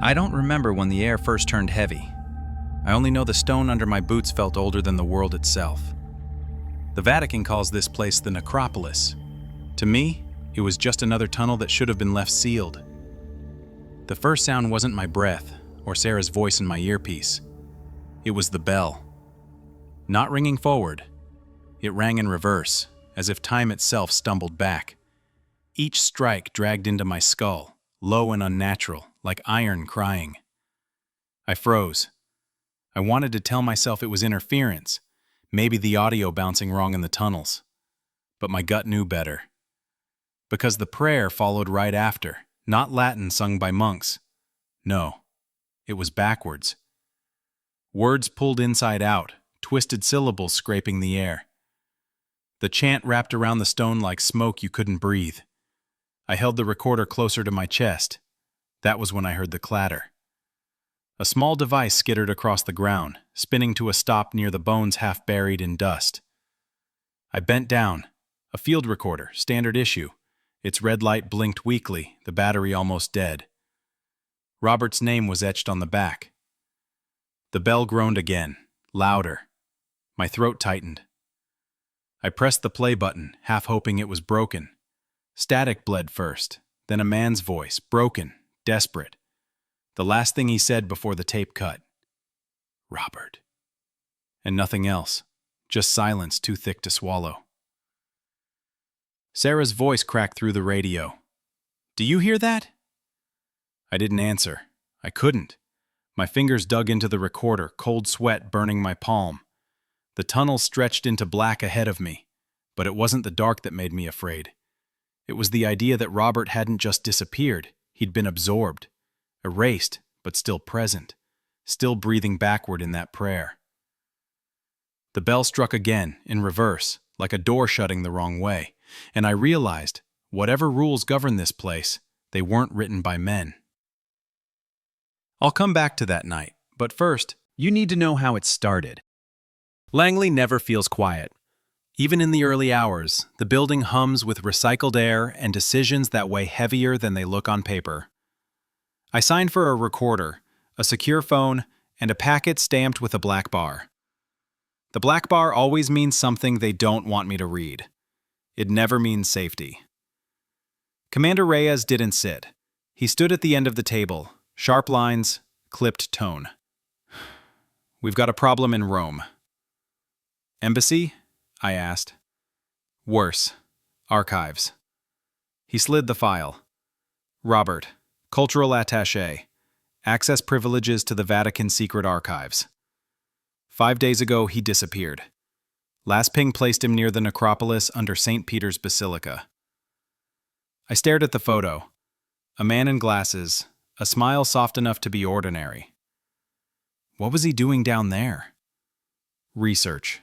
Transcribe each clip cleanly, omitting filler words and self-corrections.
I don't remember when the air first turned heavy. I only know the stone under my boots felt older than the world itself. The Vatican calls this place the necropolis. To me, it was just another tunnel that should have been left sealed. The first sound wasn't my breath or Sarah's voice in my earpiece. It was the bell. Not ringing forward. It rang in reverse, as if time itself stumbled back. Each strike dragged into my skull, low and unnatural, like iron crying. I froze. I wanted to tell myself it was interference, maybe the audio bouncing wrong in the tunnels. But my gut knew better. Because the prayer followed right after, not Latin sung by monks. No, it was backwards. Words pulled inside out, twisted syllables scraping the air. The chant wrapped around the stone like smoke you couldn't breathe. I held the recorder closer to my chest. That was when I heard the clatter. A small device skittered across the ground, spinning to a stop near the bones half buried in dust. I bent down. A field recorder, standard issue. Its red light blinked weakly, the battery almost dead. Robert's name was etched on the back. The bell groaned again, louder. My throat tightened. I pressed the play button, half hoping it was broken. Static bled first, then a man's voice, broken, desperate. The last thing he said before the tape cut. Robert. And nothing else, just silence too thick to swallow. Sarah's voice cracked through the radio. Do you hear that? I didn't answer. I couldn't. My fingers dug into the recorder, cold sweat burning my palm. The tunnel stretched into black ahead of me, but it wasn't the dark that made me afraid. It was the idea that Robert hadn't just disappeared, he'd been absorbed, erased, but still present, still breathing backward in that prayer. The bell struck again, in reverse, like a door shutting the wrong way, and I realized, whatever rules govern this place, they weren't written by men. I'll come back to that night, but first, you need to know how it started. Langley never feels quiet. Even in the early hours, the building hums with recycled air and decisions that weigh heavier than they look on paper. I signed for a recorder, a secure phone, and a packet stamped with a black bar. The black bar always means something they don't want me to read. It never means safety. Commander Reyes didn't sit. He stood at the end of the table, sharp lines, clipped tone. We've got a problem in Rome. Embassy? I asked. Worse. Archives. He slid the file. Robert, cultural attaché. Access privileges to the Vatican secret archives. 5 days ago, he disappeared. Last ping placed him near the necropolis under St. Peter's Basilica. I stared at the photo. A man in glasses, a smile soft enough to be ordinary. What was he doing down there? Research.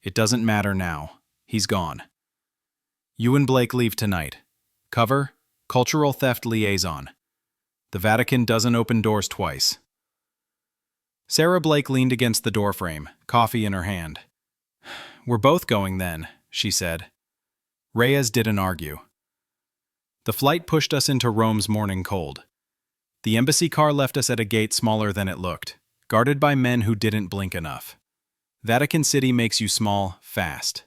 It doesn't matter now. He's gone. You and Blake leave tonight. Cover, cultural theft liaison. The Vatican doesn't open doors twice. Sarah Blake leaned against the doorframe, coffee in her hand. We're both going then, she said. Reyes didn't argue. The flight pushed us into Rome's morning cold. The embassy car left us at a gate smaller than it looked, guarded by men who didn't blink enough. Vatican City makes you small, fast.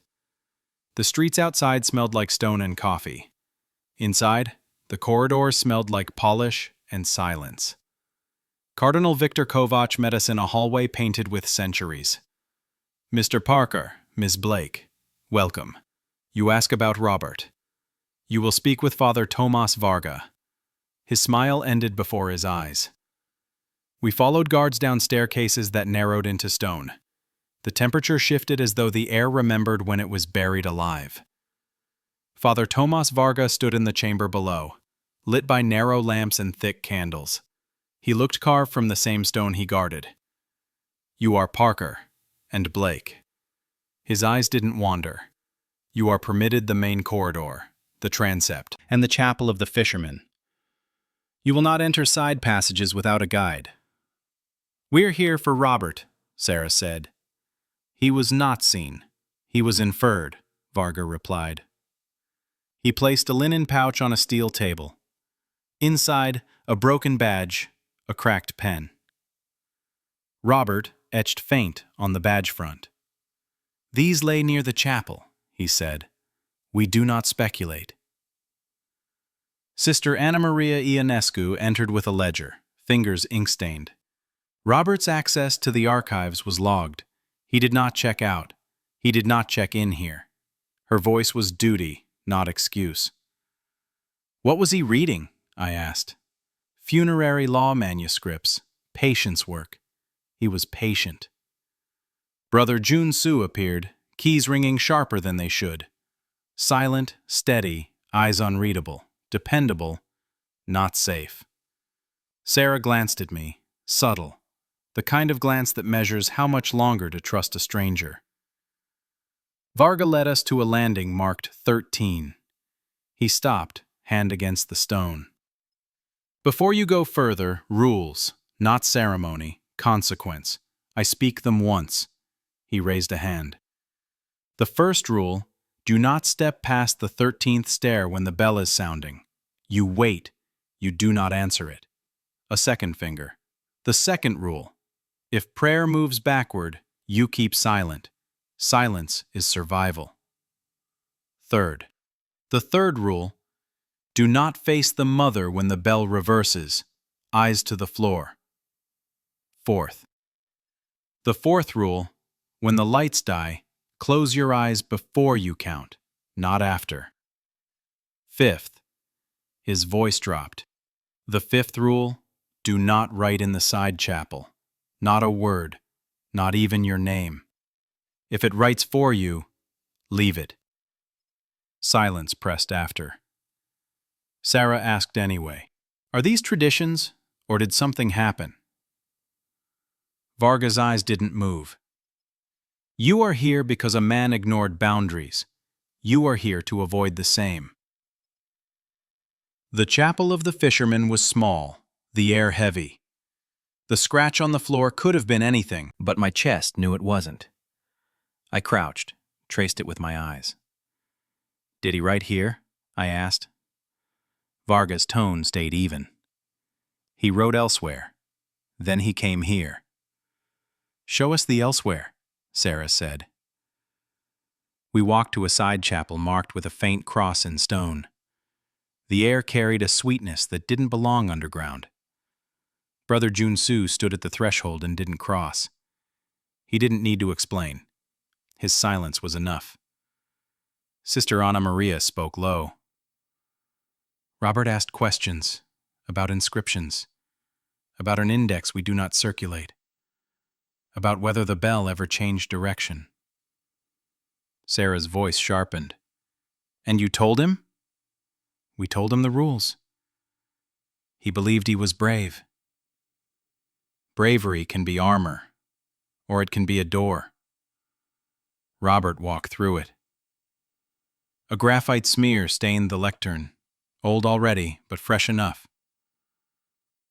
The streets outside smelled like stone and coffee. Inside, the corridors smelled like polish and silence. Cardinal Victor Kovac met us in a hallway painted with centuries. Mr. Parker, Miss Blake, welcome. You ask about Robert. You will speak with Father Tomas Varga. His smile ended before his eyes. We followed guards down staircases that narrowed into stone. The temperature shifted as though the air remembered when it was buried alive. Father Tomas Varga stood in the chamber below, lit by narrow lamps and thick candles. He looked carved from the same stone he guarded. You are Parker and Blake. His eyes didn't wander. You are permitted the main corridor, the transept, and the chapel of the fishermen. You will not enter side passages without a guide. We're here for Robert, Sarah said. He was not seen. He was inferred, Varga replied. He placed a linen pouch on a steel table. Inside, a broken badge, A cracked pen. Robert etched faint on the badge front. "These lay near the chapel," he said. "We do not speculate." Sister Anna Maria Ionescu entered with a ledger, fingers ink-stained. Robert's access to the archives was logged. He did not check out. He did not check in here. Her voice was duty, not excuse. "What was he reading?" I asked. "Funerary law manuscripts, patience work." He was patient. Brother Jun-Soo appeared, keys ringing sharper than they should. Silent, steady, eyes unreadable, dependable, not safe. Sarah glanced at me, subtle, the kind of glance that measures how much longer to trust a stranger. Varga led us to a landing marked 13. He stopped, hand against the stone. "Before you go further, rules, not ceremony, consequence. I speak them once." He raised a hand. "The first rule, do not step past the 13th stair when the bell is sounding. You wait. You do not answer it." A second finger. "The second rule, if prayer moves backward, you keep silent. Silence is survival." Third. The third rule, do not face the mother when the bell reverses. Eyes to the floor. Fourth. The fourth rule, when the lights die, close your eyes before you count, not after. Fifth. His voice dropped. The fifth rule, do not write in the side chapel. Not a word, not even your name. If it writes for you, leave it. Silence pressed after. Sarah asked anyway, "Are these traditions, or did something happen?" Varga's eyes didn't move. "You are here because a man ignored boundaries. You are here to avoid the same." The chapel of the fisherman was small, the air heavy. The scratch on the floor could have been anything, but my chest knew it wasn't. I crouched, traced it with my eyes. "Did he write here?" I asked. Varga's tone stayed even. "He wrote elsewhere. Then he came here." "Show us the elsewhere," Sarah said. We walked to a side chapel marked with a faint cross in stone. The air carried a sweetness that didn't belong underground. Brother Jun-Soo stood at the threshold and didn't cross. He didn't need to explain. His silence was enough. Sister Anna Maria spoke low. "Robert asked questions about inscriptions, about an index we do not circulate, about whether the bell ever changed direction." Sarah's voice sharpened. "And you told him?" "We told him the rules." "He believed he was brave." Bravery can be armor, or it can be a door. Robert walked through it. A graphite smear stained the lectern, old already, but fresh enough.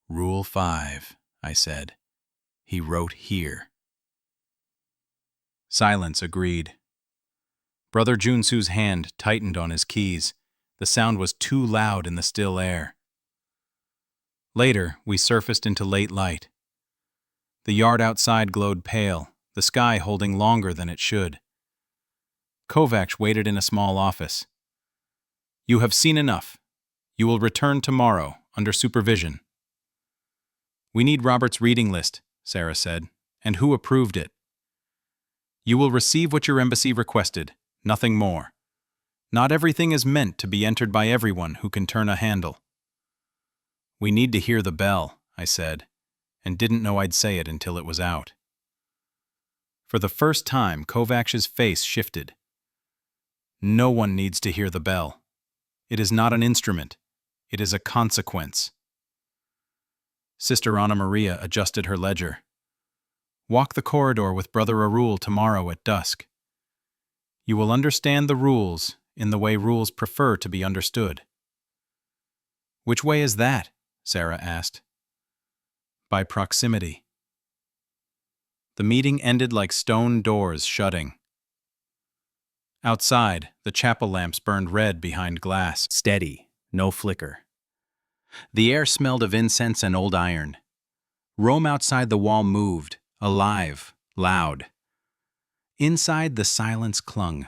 "Rule 5, I said. "He wrote here." Silence agreed. Brother Jun-Soo's hand tightened on his keys. The sound was too loud in the still air. Later, we surfaced into late light. The yard outside glowed pale, the sky holding longer than it should. Kovacs waited in a small office. "You have seen enough. You will return tomorrow, under supervision." "We need Robert's reading list," Sarah said, "and who approved it." "You will receive what your embassy requested, nothing more. Not everything is meant to be entered by everyone who can turn a handle." "We need to hear the bell," I said, and didn't know I'd say it until it was out. For the first time, Kovacs's face shifted. "No one needs to hear the bell. It is not an instrument. It is a consequence." Sister Anna Maria adjusted her ledger. "Walk the corridor with Brother Arul tomorrow at dusk. You will understand the rules in the way rules prefer to be understood." "Which way is that?" Sarah asked. "By proximity." The meeting ended like stone doors shutting. Outside, the chapel lamps burned red behind glass, steady, no flicker. The air smelled of incense and old iron. Rome outside the wall moved, alive, loud. Inside, the silence clung.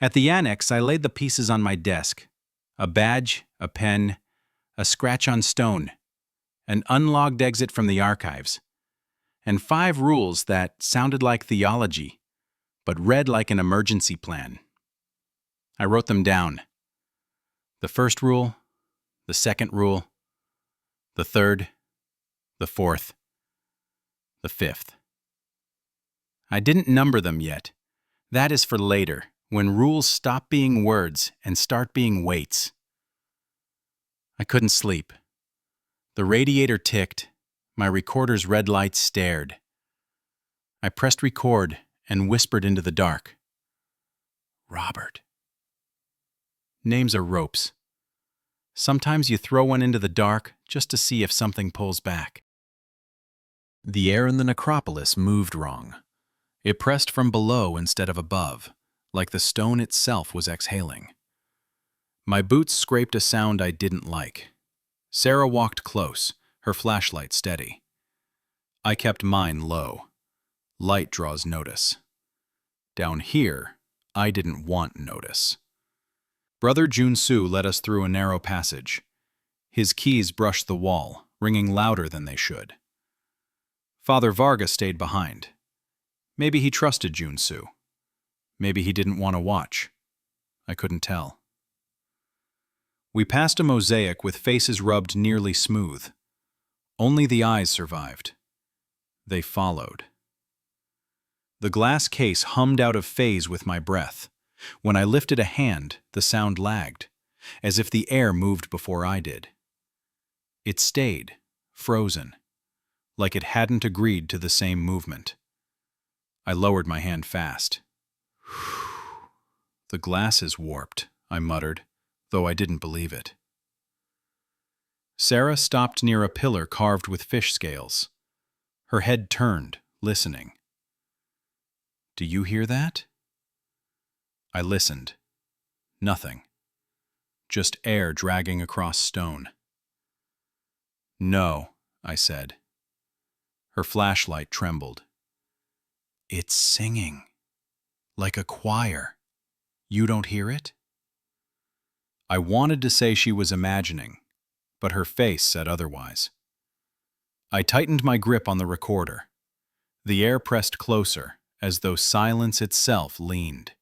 At the annex, I laid the pieces on my desk. A badge, a pen, a scratch on stone, an unlogged exit from the archives, and 5 rules that sounded like theology, but read like an emergency plan. I wrote them down. The first rule, the second rule, the third, the fourth, the fifth. I didn't number them yet. That is for later, when rules stop being words and start being weights. I couldn't sleep. The radiator ticked. My recorder's red light stared. I pressed record and whispered into the dark. Robert. Names are ropes. Sometimes you throw one into the dark just to see if something pulls back. The air in the necropolis moved wrong. It pressed from below instead of above, like the stone itself was exhaling. My boots scraped a sound I didn't like. Sarah walked close, her flashlight steady. I kept mine low. Light draws notice. Down here, I didn't want notice. Brother Junsu led us through a narrow passage. His keys brushed the wall, ringing louder than they should. Father Varga stayed behind. Maybe he trusted Junsu. Maybe he didn't want to watch. I couldn't tell. We passed a mosaic with faces rubbed nearly smooth. Only the eyes survived. They followed. The glass case hummed out of phase with my breath. When I lifted a hand, the sound lagged, as if the air moved before I did. It stayed, frozen, like it hadn't agreed to the same movement. I lowered my hand fast. The glass is warped, I muttered, though I didn't believe it. Sarah stopped near a pillar carved with fish scales. Her head turned, listening. Do you hear that? I listened. Nothing. Just air dragging across stone. No, I said. Her flashlight trembled. It's singing. Like a choir. You don't hear it? I wanted to say she was imagining, but her face said otherwise. I tightened my grip on the recorder. The air pressed closer, as though silence itself leaned.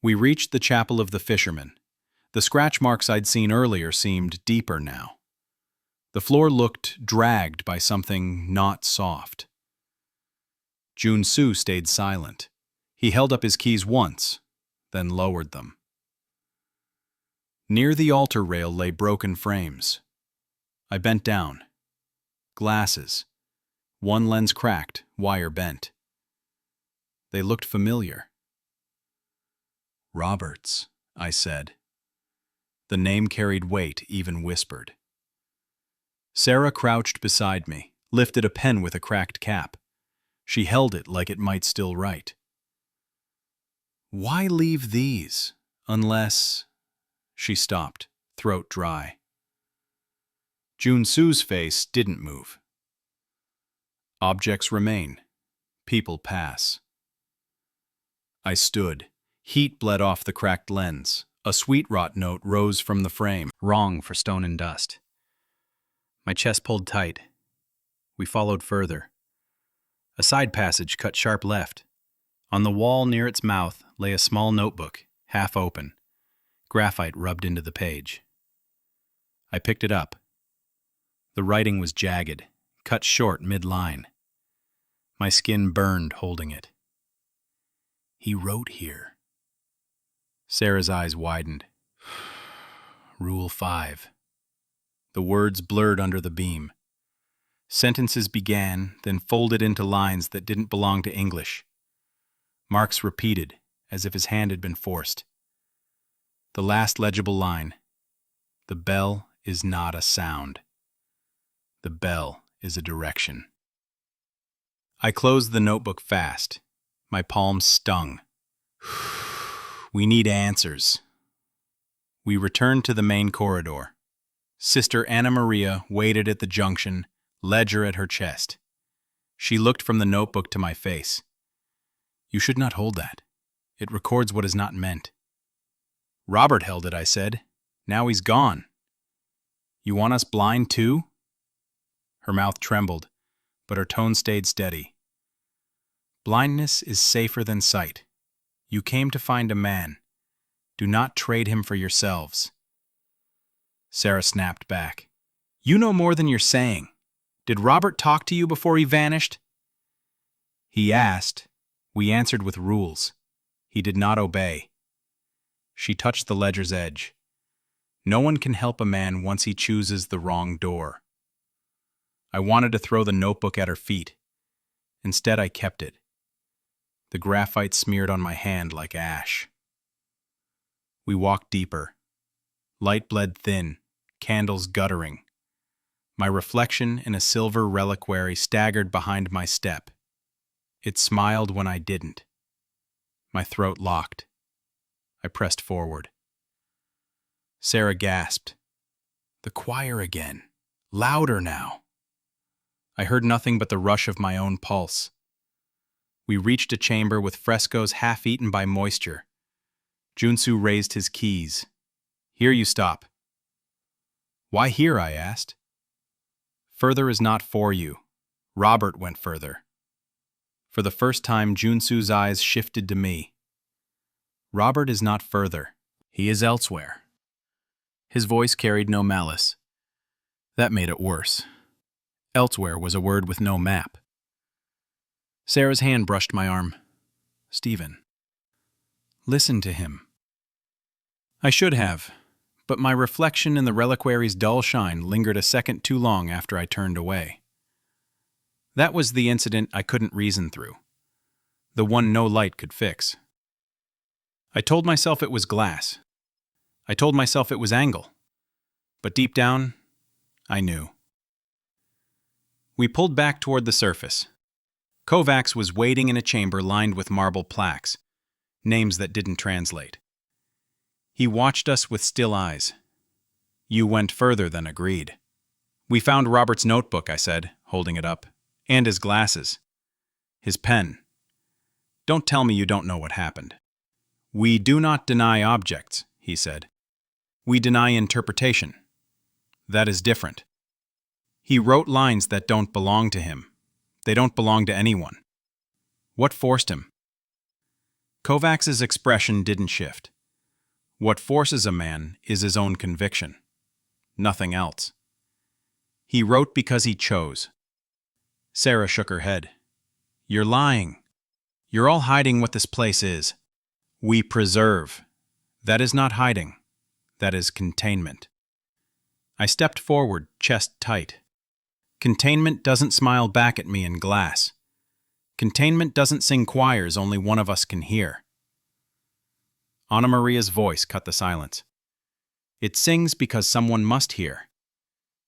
We reached the chapel of the fishermen. The scratch marks I'd seen earlier seemed deeper now. The floor looked dragged by something not soft. Junsu stayed silent. He held up his keys once, then lowered them. Near the altar rail lay broken frames. I bent down. Glasses. One lens cracked, wire bent. They looked familiar. Roberts, I said. The name carried weight, even whispered. Sarah crouched beside me, lifted a pen with a cracked cap. She held it like it might still write. Why leave these, unless... She stopped, throat dry. Junsu's face didn't move. Objects remain. People pass. I stood. Heat bled off the cracked lens. A sweet rot note rose from the frame, wrong for stone and dust. My chest pulled tight. We followed further. A side passage cut sharp left. On the wall near its mouth lay a small notebook, half open. Graphite rubbed into the page. I picked it up. The writing was jagged, cut short mid-line. My skin burned holding it. He wrote here. Sarah's eyes widened. Rule 5. The words blurred under the beam. Sentences began, then folded into lines that didn't belong to English. Marks repeated, as if his hand had been forced. The last legible line. The bell is not a sound. The bell is a direction. I closed the notebook fast. My palms stung. We need answers. We returned to the main corridor. Sister Anna Maria waited at the junction, ledger at her chest. She looked from the notebook to my face. You should not hold that. It records what is not meant. Robert held it, I said. Now he's gone. You want us blind too? Her mouth trembled, but her tone stayed steady. Blindness is safer than sight. You came to find a man. Do not trade him for yourselves. Sarah snapped back. You know more than you're saying. Did Robert talk to you before he vanished? He asked. We answered with rules. He did not obey. She touched the ledger's edge. No one can help a man once he chooses the wrong door. I wanted to throw the notebook at her feet. Instead, I kept it. The graphite smeared on my hand like ash. We walked deeper. Light bled thin, candles guttering. My reflection in a silver reliquary staggered behind my step. It smiled when I didn't. My throat locked. I pressed forward. Sarah gasped. The choir again. Louder now. I heard nothing but the rush of my own pulse. We reached a chamber with frescoes half-eaten by moisture. Junsu raised his keys. Here you stop. Why here? I asked. Further is not for you. Robert went further. For the first time, Junsu's eyes shifted to me. Robert is not further. He is elsewhere. His voice carried no malice. That made it worse. Elsewhere was a word with no map. Sarah's hand brushed my arm. Stephen. Listen to him. I should have, but my reflection in the reliquary's dull shine lingered a second too long after I turned away. That was the incident I couldn't reason through. The one no light could fix. I told myself it was glass. I told myself it was angle. But deep down, I knew. We pulled back toward the surface. Kovacs was waiting in a chamber lined with marble plaques, names that didn't translate. He watched us with still eyes. You went further than agreed. We found Robert's notebook, I said, holding it up, and his glasses. His pen. Don't tell me you don't know what happened. We do not deny objects, he said. We deny interpretation. That is different. He wrote lines that don't belong to him. They don't belong to anyone. What forced him? Kovacs's expression didn't shift. What forces a man is his own conviction. Nothing else. He wrote because he chose. Sarah shook her head. You're lying. You're all hiding what this place is. We preserve. That is not hiding. That is containment. I stepped forward, chest tight. Containment doesn't smile back at me in glass. Containment doesn't sing choirs only one of us can hear. Anna Maria's voice cut the silence. It sings because someone must hear.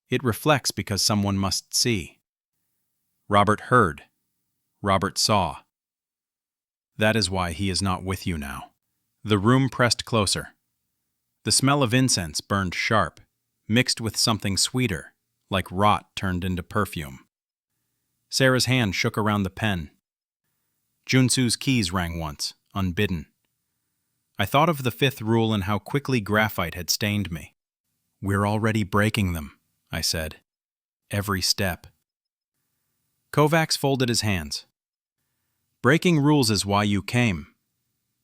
It reflects because someone must see. Robert heard. Robert saw. That is why he is not with you now. The room pressed closer. The smell of incense burned sharp, mixed with something sweeter, like rot turned into perfume. Sarah's hand shook around the pen. Junsu's keys rang once, unbidden. I thought of the fifth rule and how quickly graphite had stained me. We're already breaking them, I said. Every step. Kovacs folded his hands. Breaking rules is why you came.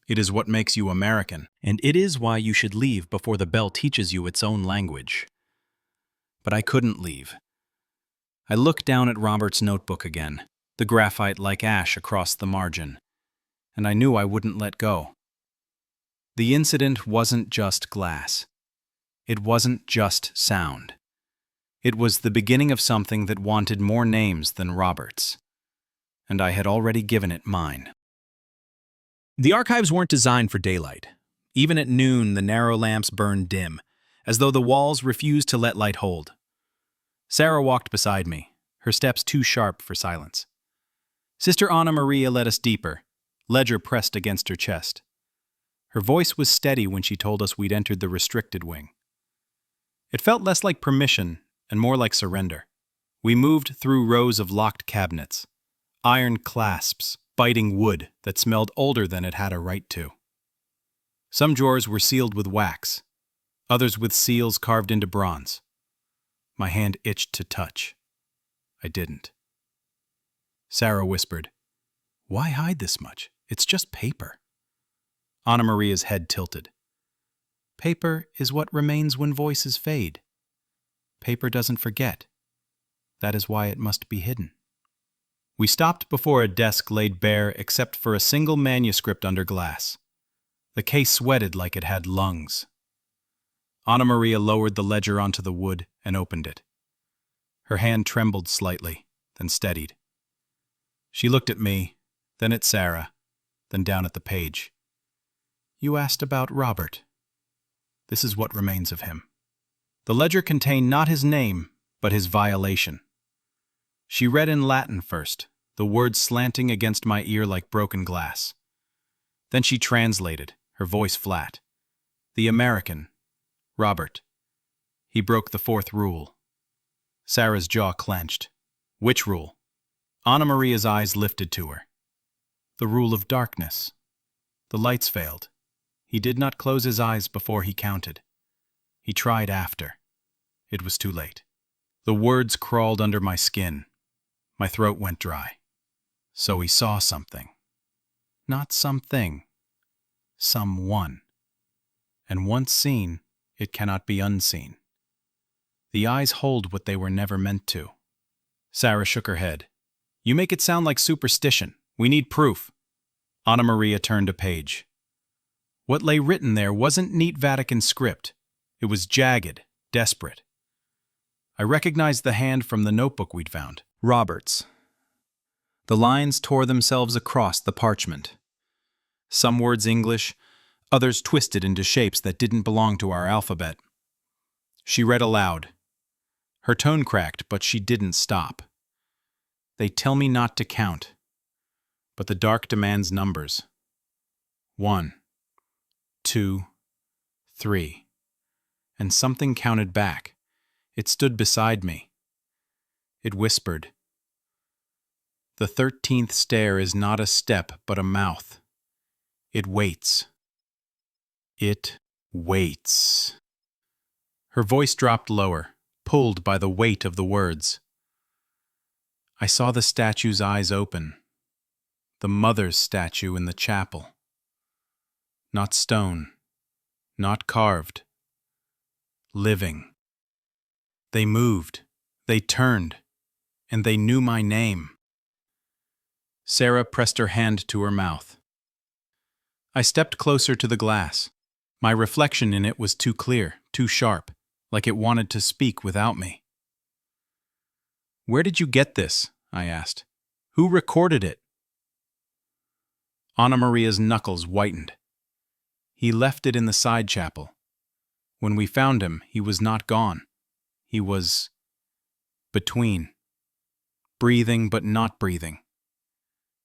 It is what makes you American, and it is why you should leave before the bell teaches you its own language. But I couldn't leave. I looked down at Robert's notebook again, the graphite like ash across the margin, and I knew I wouldn't let go. The incident wasn't just glass. It wasn't just sound. It was the beginning of something that wanted more names than Robert's, and I had already given it mine. The archives weren't designed for daylight. Even at noon, the narrow lamps burned dim, as though the walls refused to let light hold. Sarah walked beside me, her steps too sharp for silence. Sister Anna Maria led us deeper, ledger pressed against her chest. Her voice was steady when she told us we'd entered the restricted wing. It felt less like permission and more like surrender. We moved through rows of locked cabinets, iron clasps biting wood that smelled older than it had a right to. Some drawers were sealed with wax, others with seals carved into bronze. My hand itched to touch. I didn't. Sarah whispered, "Why hide this much? It's just paper." Anna Maria's head tilted. "Paper is what remains when voices fade. Paper doesn't forget. That is why it must be hidden." We stopped before a desk laid bare except for a single manuscript under glass. The case sweated like it had lungs. Anna Maria lowered the ledger onto the wood and opened it. Her hand trembled slightly, then steadied. She looked at me, then at Sarah, then down at the page. "You asked about Robert. This is what remains of him." The ledger contained not his name, but his violation. She read in Latin first, the words slanting against my ear like broken glass. Then she translated, her voice flat. "The American, Robert. He broke the fourth rule." Sarah's jaw clenched. "Which rule?" Anna Maria's eyes lifted to her. "The rule of darkness. The lights failed. He did not close his eyes before he counted. He tried after. It was too late." The words crawled under my skin. My throat went dry. So he saw something. Not something. Someone. And once seen, it cannot be unseen. The eyes hold what they were never meant to. Sarah shook her head. "You make it sound like superstition. We need proof." Anna Maria turned a page. What lay written there wasn't neat Vatican script. It was jagged, desperate. I recognized the hand from the notebook we'd found. Robert's. The lines tore themselves across the parchment. Some words English, others twisted into shapes that didn't belong to our alphabet. She read aloud. Her tone cracked, but she didn't stop. "They tell me not to count, but the dark demands numbers. 1, 2, 3. And something counted back. It stood beside me. It whispered, 'The 13th stair is not a step, but a mouth. It waits. It waits.'" Her voice dropped lower, pulled by the weight of the words. I saw the statue's eyes open. The mother's statue in the chapel. Not stone, not carved. Living. They moved, they turned, and they knew my name. Sarah pressed her hand to her mouth. I stepped closer to the glass. My reflection in it was too clear, too sharp, like it wanted to speak without me. "Where did you get this?" I asked. "Who recorded it?" Anna Maria's knuckles whitened. "He left it in the side chapel. When we found him, he was not gone. He was between. Breathing but not breathing.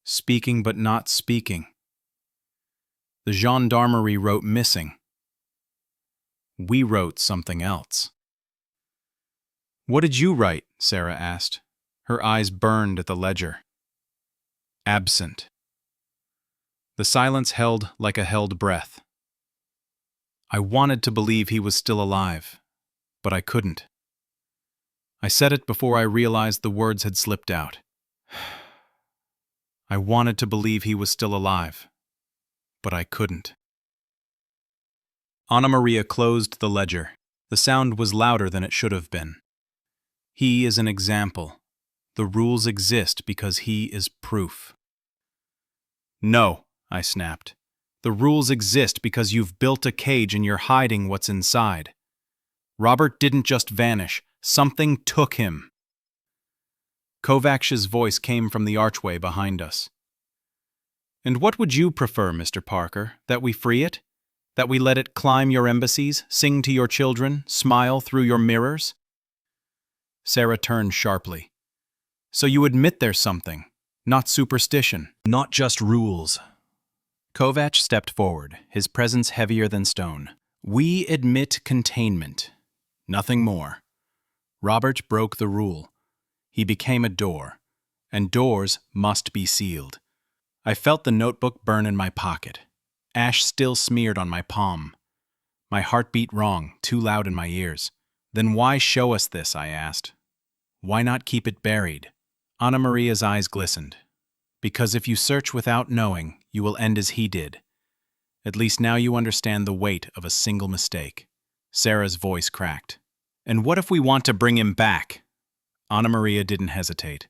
Speaking but not speaking. The gendarmerie wrote missing. We wrote something else." "What did you write?" Sarah asked. Her eyes burned at the ledger. "Absent." The silence held like a held breath. I wanted to believe he was still alive, but I couldn't. I said it before I realized the words had slipped out. I wanted to believe he was still alive, but I couldn't. Anna Maria closed the ledger. The sound was louder than it should have been. "He is an example. The rules exist because he is proof." "No," I snapped. "The rules exist because you've built a cage and you're hiding what's inside. Robert didn't just vanish. Something took him." Kovac's voice came from the archway behind us. "And what would you prefer, Mr. Parker? That we free it? That we let it climb your embassies, sing to your children, smile through your mirrors?" Sarah turned sharply. "So you admit there's something, not superstition, not just rules." Kovac stepped forward, his presence heavier than stone. "We admit containment. Nothing more. Robert broke the rule. He became a door, and doors must be sealed. I felt the notebook burn in my pocket. Ash still smeared on my palm. My heart beat wrong, too loud in my ears. Then why show us this, I asked. Why not keep it buried? Anna Maria's eyes glistened. Because if you search without knowing, you will end as he did. At least now you understand the weight of a single mistake. Sarah's voice cracked. And what if we want to bring him back? Anna Maria didn't hesitate.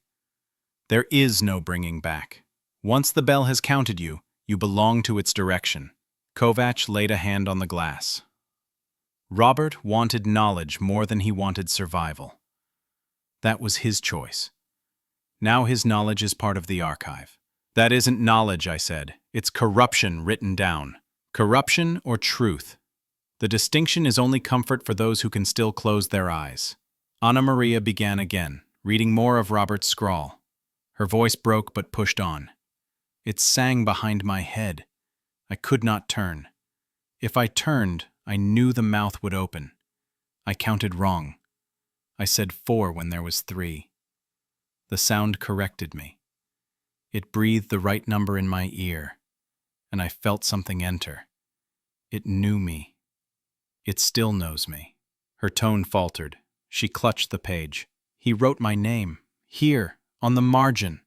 There is no bringing back. Once the bell has counted you, you belong to its direction. Kovac laid a hand on the glass. Robert wanted knowledge more than he wanted survival. That was his choice. Now his knowledge is part of the archive. That isn't knowledge, I said. It's corruption written down. Corruption or truth. The distinction is only comfort for those who can still close their eyes. Anna Maria began again, reading more of Robert's scrawl. Her voice broke but pushed on. It sang behind my head. I could not turn. If I turned, I knew the mouth would open. I counted wrong. I said 4 when there was 3. The sound corrected me. It breathed the right number in my ear, and I felt something enter. It knew me. It still knows me. Her tone faltered. She clutched the page. He wrote my name, here, on the margin.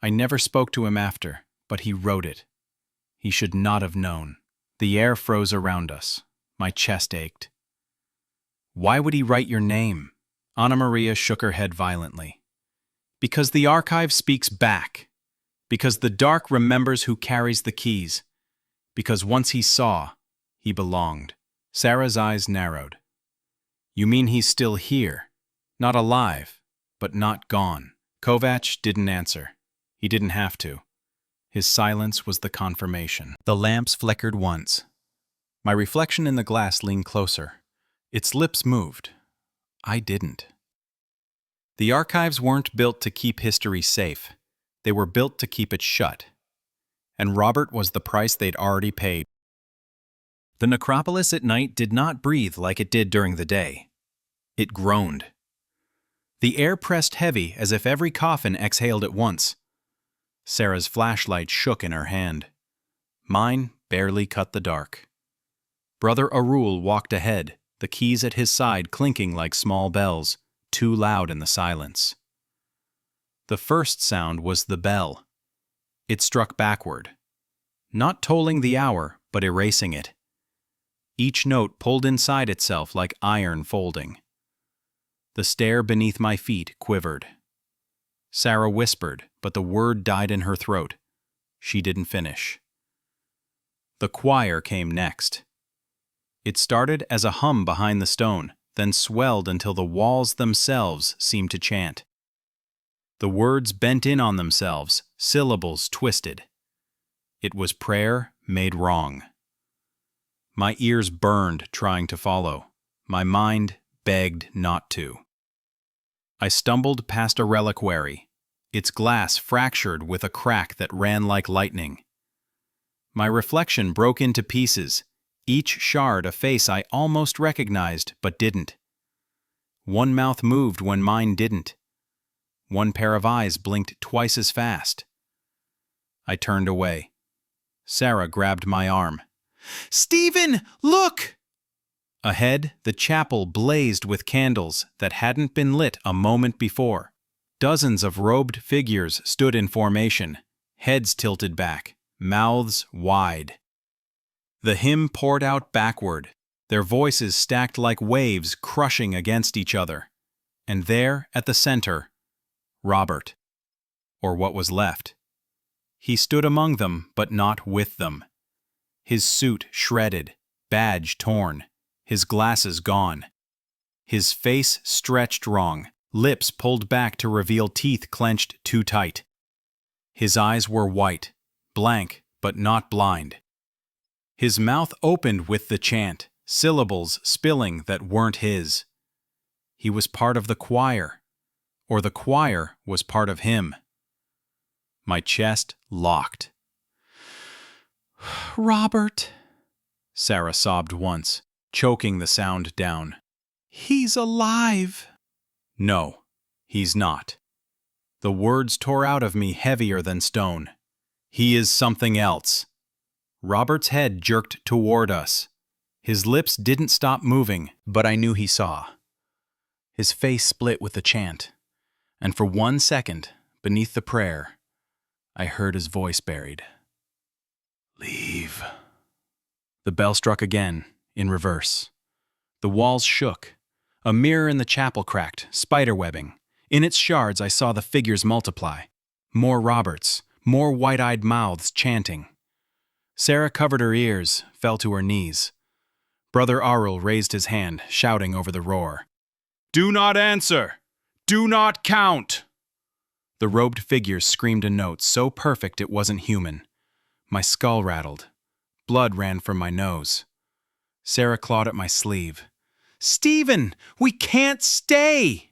I never spoke to him after, but he wrote it. He should not have known. The air froze around us. My chest ached. Why would he write your name? Anna Maria shook her head violently. Because the archive speaks back. Because the dark remembers who carries the keys. Because once he saw, he belonged. Sarah's eyes narrowed. You mean he's still here? Not alive, but not gone. Kovac didn't answer. He didn't have to. His silence was the confirmation. The lamps flickered once. My reflection in the glass leaned closer. Its lips moved. I didn't. The archives weren't built to keep history safe. They were built to keep it shut. And Robert was the price they'd already paid. The necropolis at night did not breathe like it did during the day. It groaned. The air pressed heavy as if every coffin exhaled at once. Sarah's flashlight shook in her hand. Mine barely cut the dark. Brother Arul walked ahead, the keys at his side clinking like small bells, too loud in the silence. The first sound was the bell. It struck backward, not tolling the hour, but erasing it. Each note pulled inside itself like iron folding. The stair beneath my feet quivered. Sarah whispered, but the word died in her throat. She didn't finish. The choir came next. It started as a hum behind the stone, then swelled until the walls themselves seemed to chant. The words bent in on themselves, syllables twisted. It was prayer made wrong. My ears burned trying to follow. My mind begged not to. I stumbled past a reliquary, its glass fractured with a crack that ran like lightning. My reflection broke into pieces, each shard a face I almost recognized but didn't. One mouth moved when mine didn't. One pair of eyes blinked twice as fast. I turned away. Sarah grabbed my arm. "Stephen, look!" Ahead, the chapel blazed with candles that hadn't been lit a moment before. Dozens of robed figures stood in formation, heads tilted back, mouths wide. The hymn poured out backward, their voices stacked like waves crushing against each other. And there, at the center, Robert, or what was left. He stood among them, but not with them. His suit shredded, badge torn, his glasses gone. His face stretched wrong, lips pulled back to reveal teeth clenched too tight. His eyes were white, blank, but not blind. His mouth opened with the chant, syllables spilling that weren't his. He was part of the choir, or the choir was part of him. My chest locked. "Robert," Sarah sobbed once, choking the sound down. He's alive! No, he's not. The words tore out of me heavier than stone. He is something else. Robert's head jerked toward us. His lips didn't stop moving, but I knew he saw. His face split with the chant, and for 1 second, beneath the prayer, I heard his voice buried. Leave. The bell struck again, in reverse. The walls shook. A mirror in the chapel cracked, spiderwebbing. In its shards I saw the figures multiply. More Roberts, more white-eyed mouths chanting. Sarah covered her ears, fell to her knees. Brother Arul raised his hand, shouting over the roar. Do not answer! Do not count! The robed figures screamed a note so perfect it wasn't human. My skull rattled. Blood ran from my nose. Sarah clawed at my sleeve. Stephen, we can't stay!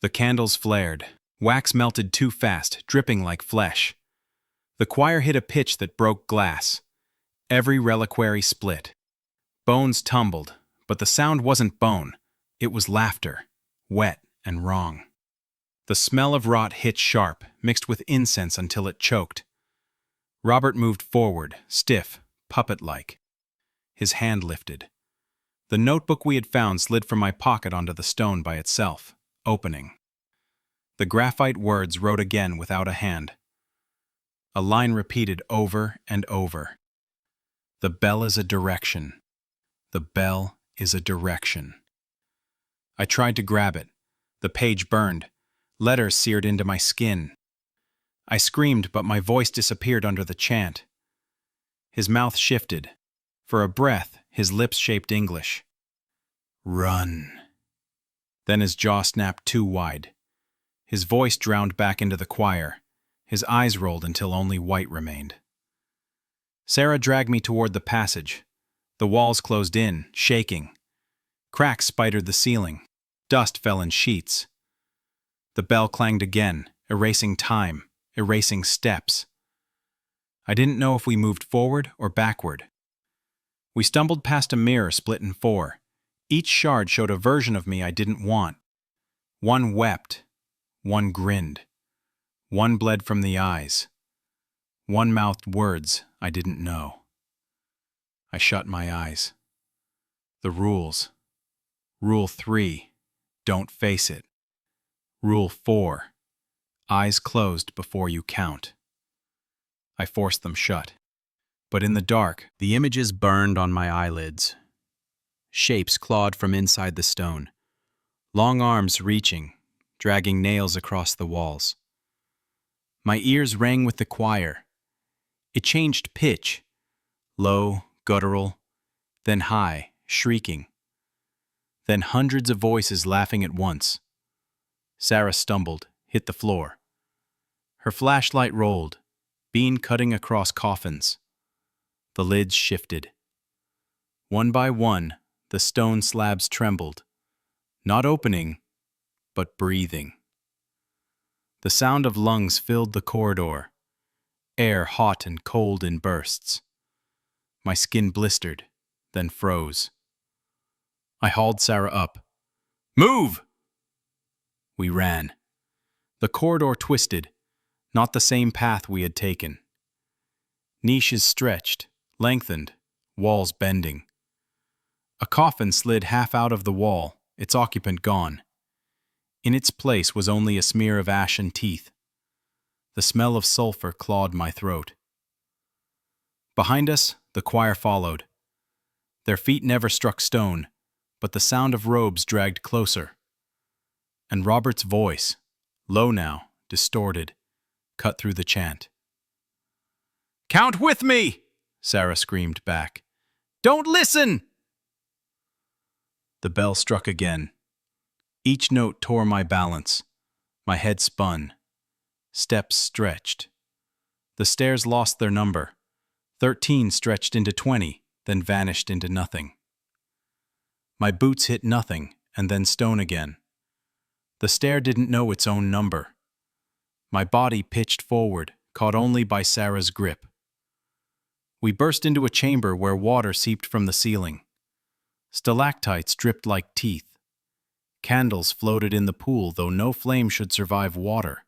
The candles flared. Wax melted too fast, dripping like flesh. The choir hit a pitch that broke glass. Every reliquary split. Bones tumbled, but the sound wasn't bone. It was laughter, wet and wrong. The smell of rot hit sharp, mixed with incense until it choked. Robert moved forward, stiff, puppet-like. His hand lifted. The notebook we had found slid from my pocket onto the stone by itself, opening. The graphite words wrote again without a hand. A line repeated over and over. The bell is a direction. The bell is a direction. I tried to grab it. The page burned. Letters seared into my skin. I screamed, but my voice disappeared under the chant. His mouth shifted. For a breath, his lips shaped English. Run. Then his jaw snapped too wide. His voice drowned back into the choir. His eyes rolled until only white remained. Sarah dragged me toward the passage. The walls closed in, shaking. Cracks spidered the ceiling. Dust fell in sheets. The bell clanged again, erasing time, erasing steps. I didn't know if we moved forward or backward. We stumbled past a mirror split in 4. Each shard showed a version of me I didn't want. One wept. One grinned. One bled from the eyes. One mouthed words I didn't know. I shut my eyes. The rules. Rule 3. Don't face it. Rule 4. Eyes closed before you count. I forced them shut. But in the dark, the images burned on my eyelids. Shapes clawed from inside the stone. Long arms reaching, dragging nails across the walls. My ears rang with the choir. It changed pitch. Low, guttural, then high, shrieking. Then hundreds of voices laughing at once. Sarah stumbled, hit the floor. Her flashlight rolled, beam cutting across coffins. The lids shifted. One by one, the stone slabs trembled, not opening, but breathing. The sound of lungs filled the corridor, air hot and cold in bursts. My skin blistered, then froze. I hauled Sarah up. Move! We ran. The corridor twisted, not the same path we had taken. Niches stretched, lengthened, walls bending. A coffin slid half out of the wall, its occupant gone. In its place was only a smear of ash and teeth. The smell of sulfur clawed my throat. Behind us, the choir followed. Their feet never struck stone, but the sound of robes dragged closer. And Robert's voice, low now, distorted, cut through the chant. Count with me! Sarah screamed back. Don't listen! The bell struck again. Each note tore my balance. My head spun. Steps stretched. The stairs lost their number. 13 stretched into 20, then vanished into nothing. My boots hit nothing, and then stone again. The stair didn't know its own number. My body pitched forward, caught only by Sarah's grip. We burst into a chamber where water seeped from the ceiling. Stalactites dripped like teeth, Candles floated in the pool, though no flame should survive water.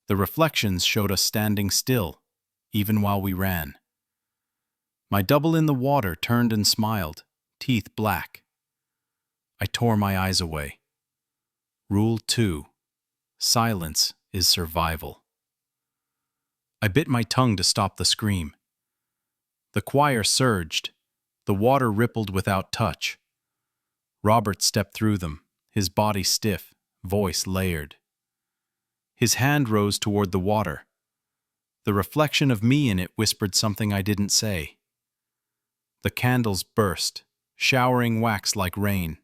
The reflections showed us standing still, even while we ran. My double in the water turned and smiled, teeth black. I tore my eyes away. Rule 2. Silence is survival. I bit my tongue to stop the scream. The choir surged. The water rippled without touch. Robert stepped through them, his body stiff, voice layered. His hand rose toward the water. The reflection of me in it whispered something I didn't say. The candles burst, showering wax like rain.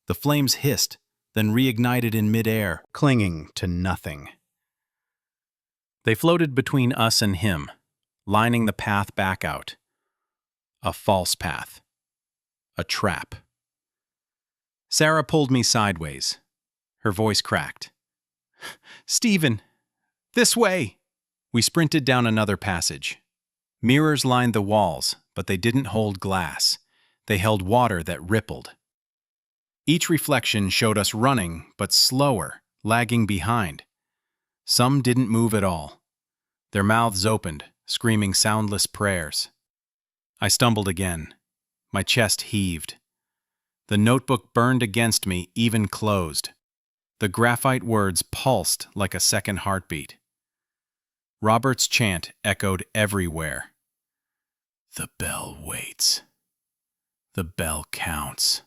The flames hissed, then reignited in midair, clinging to nothing. They floated between us and him, lining the path back out. A false path. A trap. Sarah pulled me sideways. Her voice cracked. "Stephen! This way!" We sprinted down another passage. Mirrors lined the walls, but they didn't hold glass. They held water that rippled. Each reflection showed us running, but slower, lagging behind. Some didn't move at all. Their mouths opened, screaming soundless prayers. I stumbled again. My chest heaved. The notebook burned against me, even closed. The graphite words pulsed like a second heartbeat. Robert's chant echoed everywhere. The bell waits. The bell counts.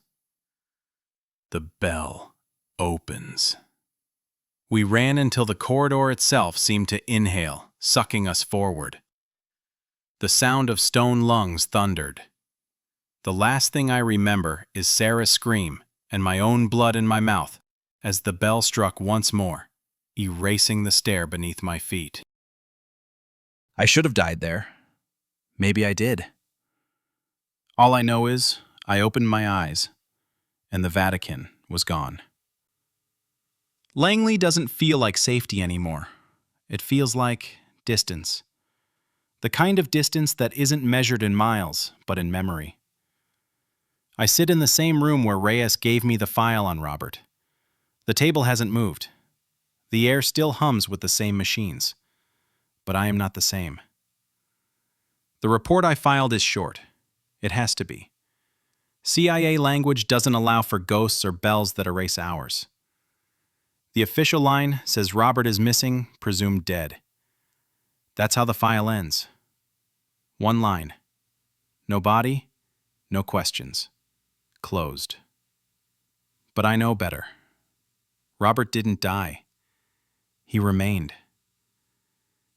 The bell opens. We ran until the corridor itself seemed to inhale, sucking us forward. The sound of stone lungs thundered. The last thing I remember is Sarah's scream and my own blood in my mouth as the bell struck once more, erasing the stair beneath my feet. I should have died there. Maybe I did. All I know is I opened my eyes, and the Vatican was gone. Langley doesn't feel like safety anymore. It feels like distance. The kind of distance that isn't measured in miles, but in memory. I sit in the same room where Reyes gave me the file on Robert. The table hasn't moved. The air still hums with the same machines. But I am not the same. The report I filed is short. It has to be. CIA language doesn't allow for ghosts or bells that erase hours. The official line says Robert is missing, presumed dead. That's how the file ends. One line. No body, no questions. Closed. But I know better. Robert didn't die. He remained.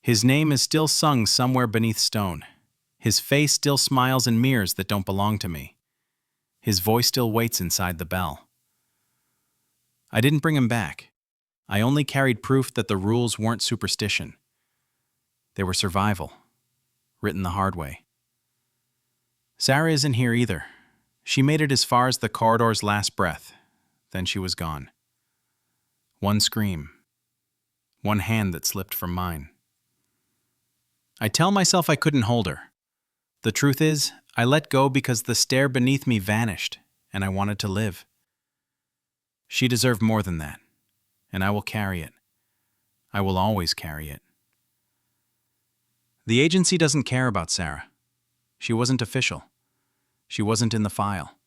His name is still sung somewhere beneath stone. His face still smiles in mirrors that don't belong to me. His voice still waits inside the bell. I didn't bring him back. I only carried proof that the rules weren't superstition. They were survival, written the hard way. Sarah isn't here either. She made it as far as the corridor's last breath. Then she was gone. One scream. One hand that slipped from mine. I tell myself I couldn't hold her. The truth is, I let go because the stair beneath me vanished, and I wanted to live. She deserved more than that, and I will carry it. I will always carry it. The agency doesn't care about Sarah. She wasn't official. She wasn't in the file.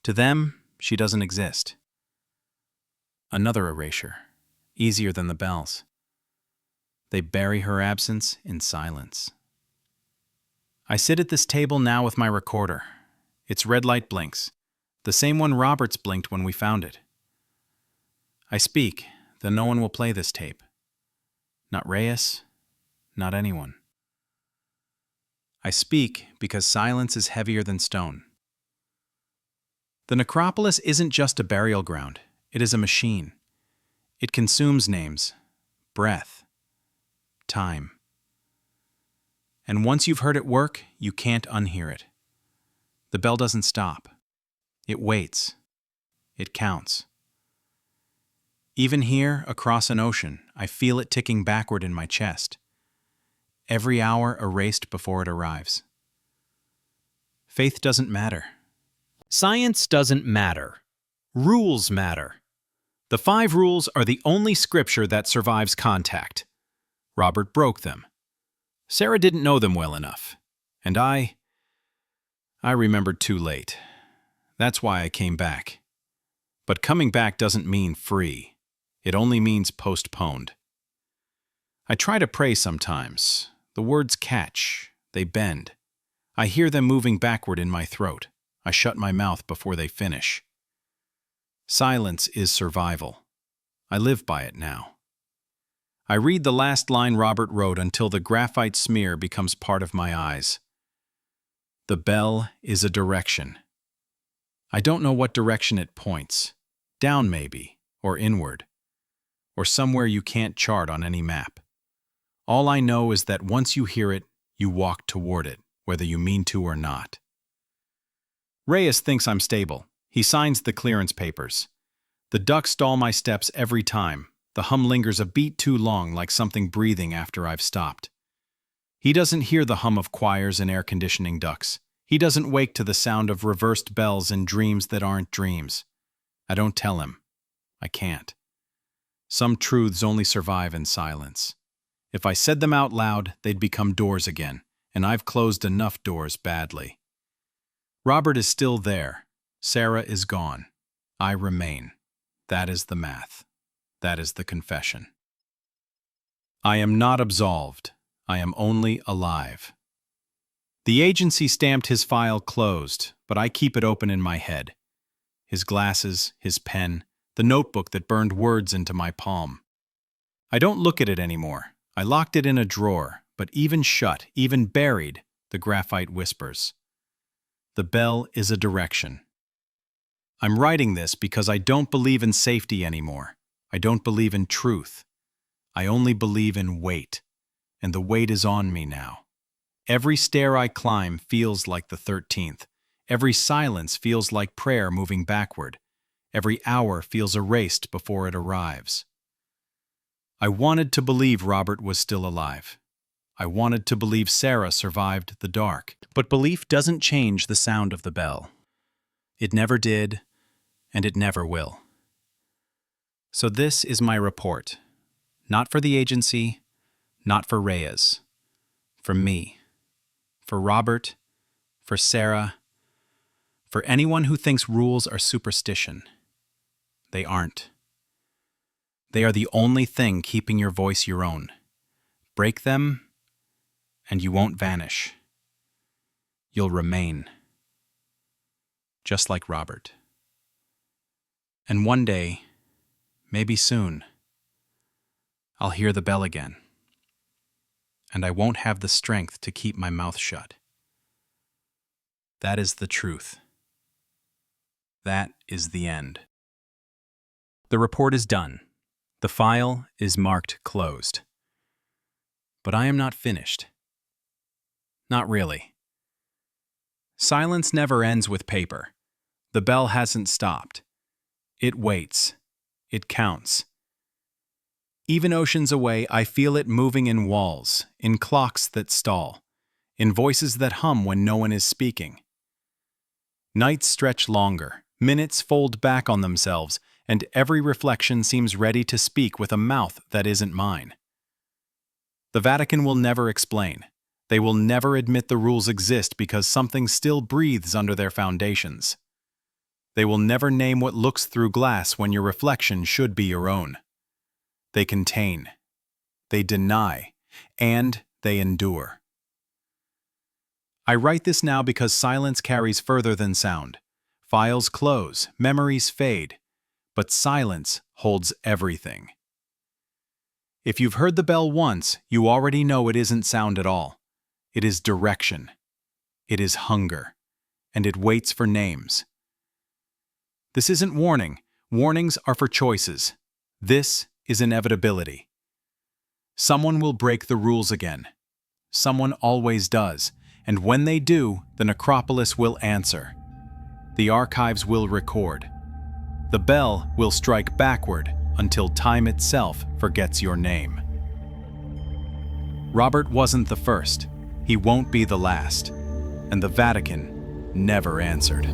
To them, she doesn't exist. Another erasure, easier than the bells. They bury her absence in silence. I sit at this table now with my recorder. Its red light blinks, the same one Roberts blinked when we found it. I speak, then no one will play this tape. Not Reyes, not anyone. I speak because silence is heavier than stone. The necropolis isn't just a burial ground. It is a machine. It consumes names, breath, time. And once you've heard it work, you can't unhear it. The bell doesn't stop. It waits. It counts. Even here, across an ocean, I feel it ticking backward in my chest. Every hour erased before it arrives. Faith doesn't matter. Science doesn't matter. Rules matter. The 5 rules are the only scripture that survives contact. Robert broke them. Sarah didn't know them well enough. And I remembered too late. That's why I came back. But coming back doesn't mean free. It only means postponed. I try to pray sometimes. The words catch. They bend. I hear them moving backward in my throat. I shut my mouth before they finish. Silence is survival. I live by it now. I read the last line Robert wrote until the graphite smear becomes part of my eyes. The bell is a direction. I don't know what direction it points. Down maybe, or inward, or somewhere you can't chart on any map. All I know is that once you hear it, you walk toward it, whether you mean to or not. Reyes thinks I'm stable. He signs the clearance papers. The ducks stall my steps every time. The hum lingers a beat too long, like something breathing after I've stopped. He doesn't hear the hum of choirs and air conditioning ducts. He doesn't wake to the sound of reversed bells in dreams that aren't dreams. I don't tell him. I can't. Some truths only survive in silence. If I said them out loud, they'd become doors again, and I've closed enough doors badly. Robert is still there. Sarah is gone. I remain. That is the math. That is the confession. I am not absolved. I am only alive. The agency stamped his file closed, but I keep it open in my head. His glasses, his pen, the notebook that burned words into my palm. I don't look at it anymore. I locked it in a drawer, but even shut, even buried, the graphite whispers. The bell is a direction. I'm writing this because I don't believe in safety anymore. I don't believe in truth. I only believe in weight, and the weight is on me now. Every stair I climb feels like the 13th. Every silence feels like prayer moving backward. Every hour feels erased before it arrives. I wanted to believe Robert was still alive. I wanted to believe Sarah survived the dark. But belief doesn't change the sound of the bell. It never did, and it never will. So this is my report. Not for the agency, not for Reyes. For me. For Robert. For Sarah. For anyone who thinks rules are superstition. They aren't. They are the only thing keeping your voice your own. Break them, and you won't vanish. You'll remain. Just like Robert. And one day, maybe soon, I'll hear the bell again. And I won't have the strength to keep my mouth shut. That is the truth. That is the end. The report is done. The file is marked closed. But I am not finished. Not really. Silence never ends with paper. The bell hasn't stopped. It waits. It counts. Even oceans away, I feel it moving in walls, in clocks that stall, in voices that hum when no one is speaking. Nights stretch longer, minutes fold back on themselves, and every reflection seems ready to speak with a mouth that isn't mine. The Vatican will never explain. They will never admit the rules exist because something still breathes under their foundations. They will never name what looks through glass when your reflection should be your own. They contain, they deny, and they endure. I write this now because silence carries further than sound. Files close, memories fade, but silence holds everything. If you've heard the bell once, you already know it isn't sound at all. It is direction. It is hunger. And it waits for names. This isn't warning. Warnings are for choices. This is inevitability. Someone will break the rules again. Someone always does. And when they do, the necropolis will answer. The archives will record. The bell will strike backward until time itself forgets your name. Robert wasn't the first. He won't be the last. And the Vatican never answered.